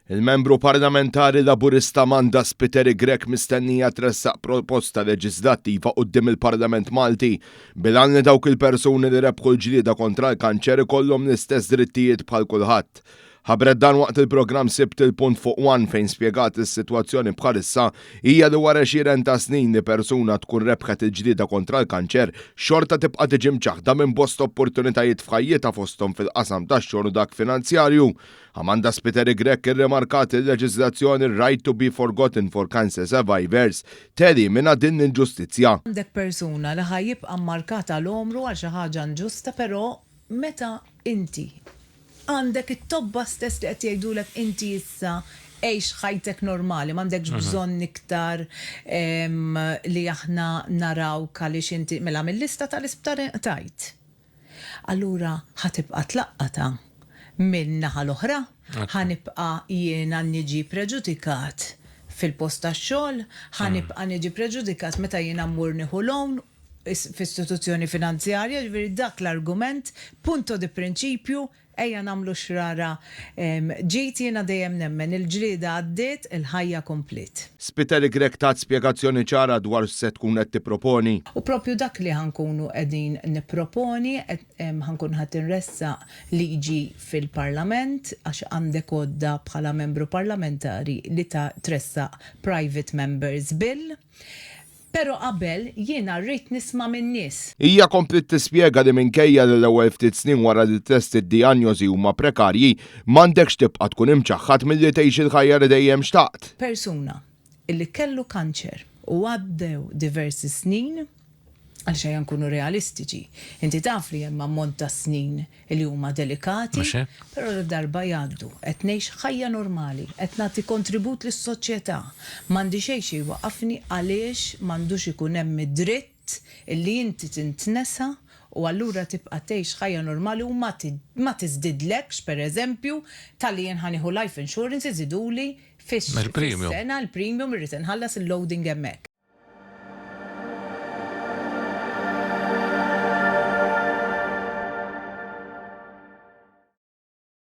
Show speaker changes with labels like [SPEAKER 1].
[SPEAKER 1] Il-membru parlamentari Laburista Amanda Spiteri Grek mistennija tressaq proposta leġislattiva quddiem il-Parlament Malti bil-għan li dawk il-persuni li rebħu l-ġlieda kontra l-kanċer ikollhom l-istess drittijiet bħal kulħadd. Ħabret dan waqt il-programm Sibt il-punt fuq One fejn spjegat is-sitwazzjoni bħalissa hija li wara xiren ta' snin li persuna tkun rebħet il-ġlieda kontra l-kanċer xorta tibqa' tiġi mċaħda minn bost opportunitajiet f'ħajjitha fosthom fil-qasam tax-xogħol u dak finanzjarju. Amanda Spiteri Grek irremarkat il-leġiżlazzjoni Right to be Forgotten for Cancer Survivors tedi minna din il-ġustizzja.
[SPEAKER 2] Għandek persuna li ħajjibqa' markata l-omru għal xi ħaġa inġusta, però meta inti għandek it-tobba stess li qed jgħidulek inti issa għejx ħajtek normali, m'għandekx bżonn iktar li aħna naraw għaliex inti mela mill-lista tal-isptar tajt. Allura ħatibqa' tlaqqata min-naħa l-oħra, ħanibqa' jiena niġi preġudikat fil-post tax-xogħol, ħanibqa' niġi preġudikat meta jiena mmur nieħu loan f'istituzzjoni finanzjarja, ġifieri dak l-argument, punto di prinċipju, ejja nagħmlu xrara ġejt jiena dejjem nemmen il-ġlieda għaddiet il-ħajja komplet.
[SPEAKER 1] Spiteri Grek tat spjegazzjoni ċara dwar se tkun qed tipproponi.
[SPEAKER 2] U propju dak li ħankunu qegħdin nipproponi ħankun ħadd inressa liġi fil-Parlament għax għandek għodda bħala membru parlamentari li tressa Private Members Bill. Pero qabel jiena rrid nisma' min-nies.
[SPEAKER 1] Hija komplit tispjega li minkejja li l-ewwel ftit snin wara li test id-dijanjosi huma prekarji m'għandekx tibqa' tkun imċaħħad milli tgħix il-ħajja li dejjem xtaqt.
[SPEAKER 2] Persuna illi kellu kanċer u għaddew diversi snin għal xejn nkunu realistiċi. Inti taf li hemm ammont ta' snin li huma delikati, però darba jgħaddu qed ngħix ħajja normali, qed nagħti kontribut lis-soċjetà. M'għandi xejn xi jwaqafni għaliex m'għandux ikun hemm id-dritt illi inti tintnesa u allura tibqa' tgħix ħajja normali u ma tiżdidlekx pereżempju tal-li jien ħanieħu life insurance iżiduli fix-sena l-premium irrid inħallas il-loading hemmhekk.